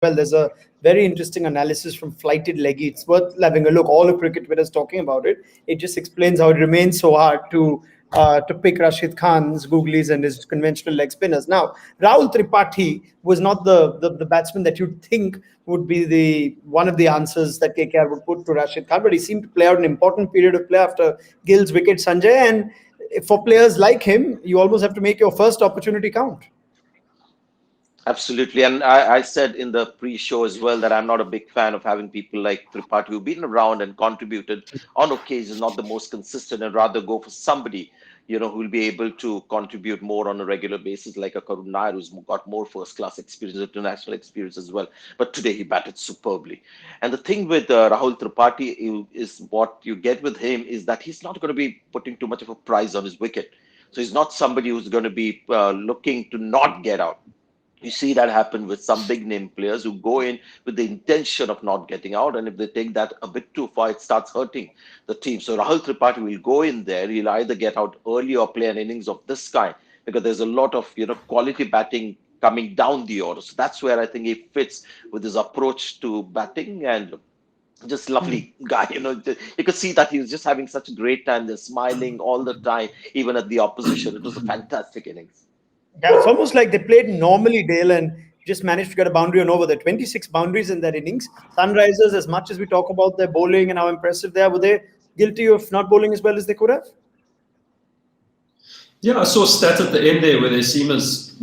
well. There's a very interesting analysis from Flighted Leggy. It's worth having a look. All of cricket twitters talking about it. It just explains how it remains so hard to pick Rashid Khan's googlies and his conventional leg spinners. Now, Rahul Tripathi was not the batsman that you'd think would be the one of the answers that KKR would put to Rashid Khan, but he seemed to play out an important period of play after Gill's wicket, Sanjay. And for players like him, you almost have to make your first opportunity count. Absolutely. And I said in the pre-show as well that I'm not a big fan of having people like Tripathi who've been around and contributed on occasions, not the most consistent, and rather go for somebody, who will be able to contribute more on a regular basis, like a Karun Nair, who's got more first-class experience, international experience as well. But today he batted superbly. And the thing with Rahul Tripathi is what you get with him is that he's not going to be putting too much of a price on his wicket. So he's not somebody who's going to be looking to not get out. You see that happen with some big name players who go in with the intention of not getting out. And if they take that a bit too far, it starts hurting the team. So Rahul Tripathi will go in there. He'll either get out early or play an innings of this kind because there's a lot of, quality batting coming down the order. So that's where I think he fits with his approach to batting and just lovely guy. You could see that he was just having such a great time. They're smiling all the time, even at the opposition. It was a fantastic innings. Yeah, it's almost like they played normally, Dale, and just managed to get a boundary on over. There 26 boundaries in that innings. Sunrisers, as much as we talk about their bowling and how impressive they are, were they guilty of not bowling as well as they could have? Yeah, I saw a stat at the end there where their seamers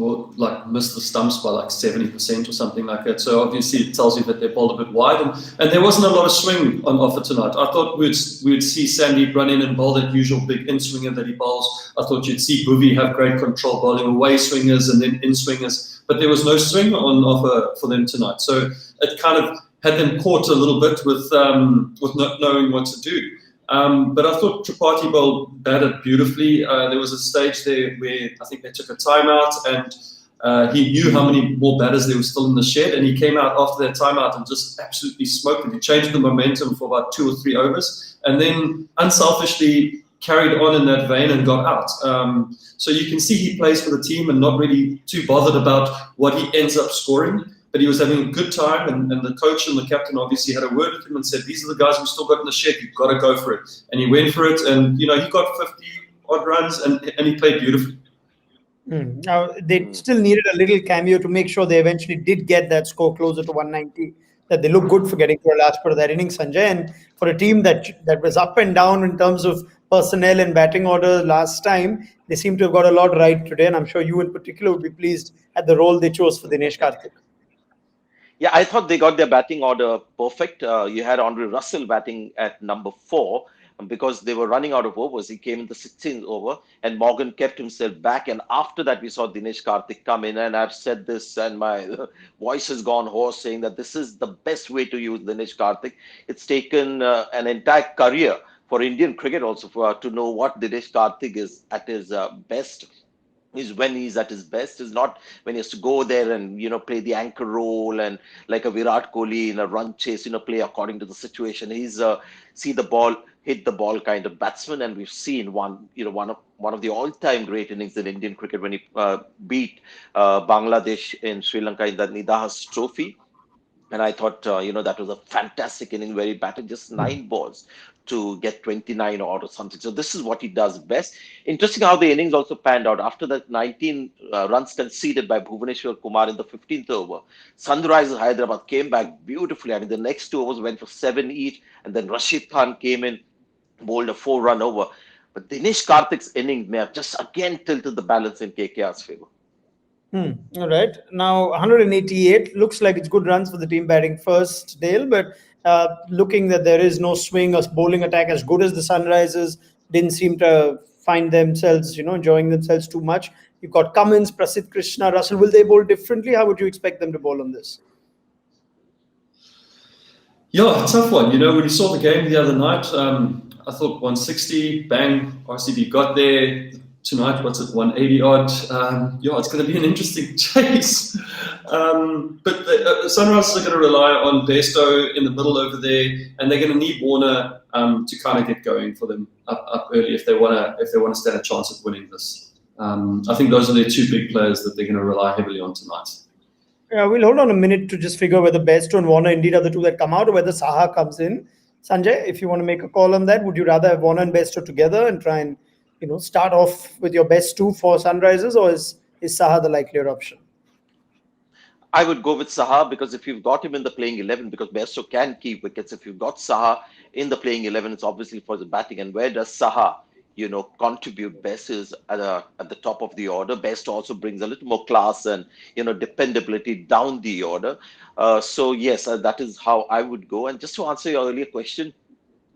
missed the stumps by like 70% or something like that. So obviously it tells you that they bowled a bit wide, and there wasn't a lot of swing on offer tonight. I thought we'd see Sandeep run in and bowl that usual big in swinger that he bowls. I thought you'd see Bhuvi have great control, bowling away swingers and then in swingers, but there was no swing on offer for them tonight. So it kind of had them caught a little bit with not knowing what to do. But I thought Tripathi bowled batted beautifully. There was a stage there where I think they took a timeout and he knew how many more batters there were still in the shed, and he came out after that timeout and just absolutely smoked them. He changed the momentum for about 2 or 3 overs and then unselfishly carried on in that vein and got out. So you can see he plays for the team and not really too bothered about what he ends up scoring. But he was having a good time, and the coach and the captain obviously had a word with him and said, these are the guys we still got in the shed, you've got to go for it. And he went for it, and he got 50 odd runs and he played beautifully. Now, they still needed a little cameo to make sure they eventually did get that score closer to 190, that they look good for getting to a last part of that innings, Sanjay. And for a team that was up and down in terms of personnel and batting order last time, they seem to have got a lot right today, and I'm sure you in particular would be pleased at the role they chose for Dinesh Karthik. Yeah, I thought they got their batting order perfect. You had Andre Russell batting at number 4 because they were running out of overs. He came in the 16th over and Morgan kept himself back. And after that, we saw Dinesh Karthik come in. And I've said this and my voice has gone hoarse saying that this is the best way to use Dinesh Karthik. It's taken an entire career for Indian cricket also to know what Dinesh Karthik is at his best. Is when he's at his best, is not when he has to go there and play the anchor role and like a Virat Kohli in a run chase, play according to the situation. He's see the ball, hit the ball kind of batsman, and we've seen one of the all-time great innings in Indian cricket when he beat Bangladesh in Sri Lanka in the Nidahas Trophy. And I thought, that was a fantastic inning where he batted just 9 balls to get 29 odd or something. So this is what he does best. Interesting how the innings also panned out. After that 19 runs conceded by Bhuvaneshwar Kumar in the 15th over, Sunrisers Hyderabad came back beautifully. I mean, the next 2 overs went for 7 each. And then Rashid Khan came in, bowled a 4-run over. But Dinesh Karthik's innings may have just again tilted the balance in KKR's favor. All right. Now, 188 looks like it's good runs for the team batting first, Dale, but looking that there is no swing or bowling attack as good as the Sunrisers, didn't seem to find themselves, enjoying themselves too much. You've got Cummins, Prasidh Krishna, Russell. Will they bowl differently? How would you expect them to bowl on this? Yeah, tough one. When you saw the game the other night, I thought 160, bang, RCB got there. Tonight, what's it, 180 odd? It's going to be an interesting chase. But the Sunrisers are going to rely on Bairstow in the middle over there, and they're going to need Warner to kind of get going for them up early if they want to stand a chance of winning this. I think those are their 2 big players that they're going to rely heavily on tonight. Yeah, we'll hold on a minute to just figure whether Bairstow and Warner indeed are the two that come out or whether Saha comes in. Sanjay, if you want to make a call on that, would you rather have Warner and Bairstow together and try and start off with your best two for Sunrisers, or is Saha the likelier option? I would go with Saha because if you've got him in the playing 11, because Bairstow can keep wickets. If you've got Saha in the playing 11, it's obviously for the batting. And where does Saha, contribute best is at the top of the order. Best also brings a little more class and, dependability down the order. So yes, that is how I would go. And just to answer your earlier question,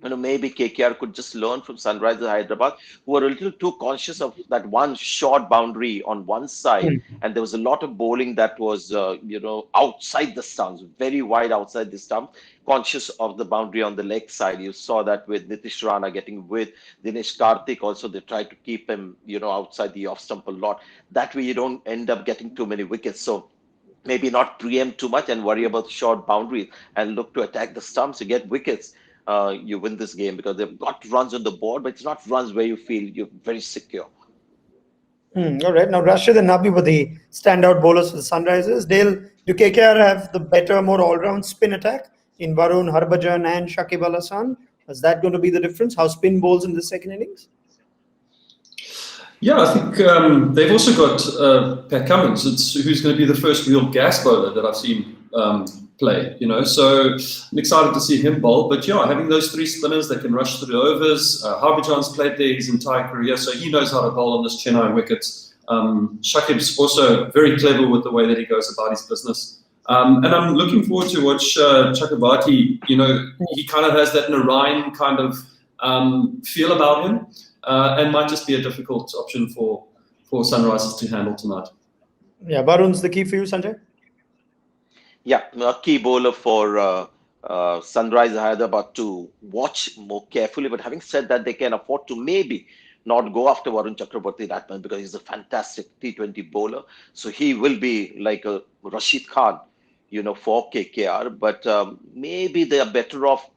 maybe KKR could just learn from Sunrisers Hyderabad, who are a little too conscious of that one short boundary on one side. And there was a lot of bowling that was, outside the stumps, very wide outside the stump, conscious of the boundary on the leg side. You saw that with Nitish Rana getting with Dinesh Karthik. Also, they tried to keep him, outside the off stump a lot. That way, you don't end up getting too many wickets. So maybe not preempt too much and worry about the short boundaries and look to attack the stumps to get wickets. You win this game because they've got runs on the board, but it's not runs where you feel you're very secure. All right. Now, Rashid and Nabi were the standout bowlers for the Sunrisers. Dale, do KKR have the better, more all-round spin attack in Varun, Harbhajan, and Shakib Al Hasan? Is that going to be the difference? How spin bowls in the second innings? Yeah, I think they've also got Pat Cummins. It's who's going to be the first real gas bowler that I've seen play. So I'm excited to see him bowl. But yeah, having those three spinners that can rush through the overs. Harbhajan's played there his entire career, so he knows how to bowl on this Chennai wickets. Shakib's also very clever with the way that he goes about his business. And I'm looking forward to watch Chakrabarti. He kind of has that Narayan kind of feel about him. And might just be a difficult option for Sunrisers to handle tonight. Yeah, Varun's the key for you, Sanjay? Yeah, a key bowler for Sunrisers Hyderabad to watch more carefully. But having said that, they can afford to maybe not go after Varun Chakrabarti that much because he's a fantastic T20 bowler. So he will be like a Rashid Khan, for KKR. But maybe they are better off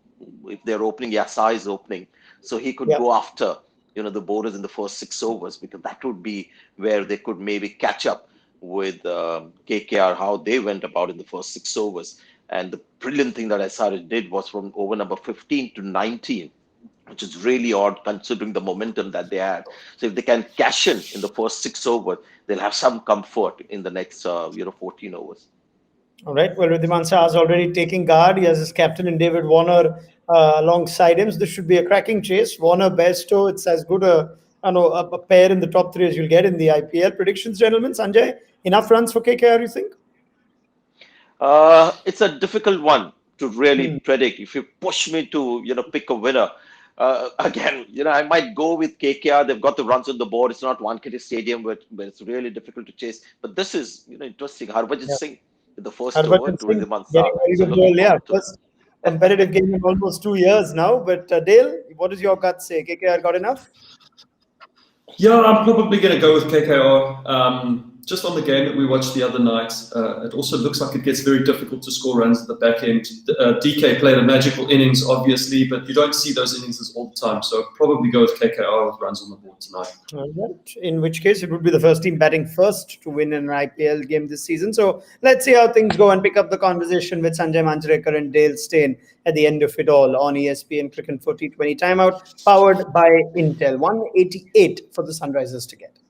if they're opening. Yasa is opening, so he could go after the bowlers in the first 6 overs, because that would be where they could maybe catch up with KKR, how they went about in the first 6 overs. And the brilliant thing that SRH did was from over number 15 to 19, which is really odd considering the momentum that they had. So if they can cash in the first 6 overs, they'll have some comfort in the next 14 overs. All right. Well, Ridhiman Shah is already taking guard. He has his captain and David Warner alongside him. So this should be a cracking chase. Warner, Bairstow, it's as good a pair in the top three as you'll get in the IPL. Predictions, gentlemen. Sanjay, enough runs for KKR, you think? It's a difficult one to really predict. If you push me to, pick a winner, again, I might go with KKR. They've got the runs on the board. It's not Wankhede Stadium, but it's really difficult to chase. But this is, interesting. Harbhajan Singh in the first over Harbhajan to Singh Ridhiman Shah. getting very So good looking ball. Yeah, forward to it. first competitive game in almost 2 years now. But Dale, what does your gut say? KKR got enough? Yeah, I'm probably going to go with KKR. Just on the game that we watched the other night, it also looks like it gets very difficult to score runs at the back end. DK played a magical innings, obviously, but you don't see those innings all the time. So probably go with KKR with runs on the board tonight. All right. In which case, it would be the first team batting first to win an IPL game this season. So let's see how things go and pick up the conversation with Sanjay Manjrekar and Dale Steyn at the end of it all on ESPN Cricket for T20 Timeout, powered by Intel. 188 for the Sunrisers to get.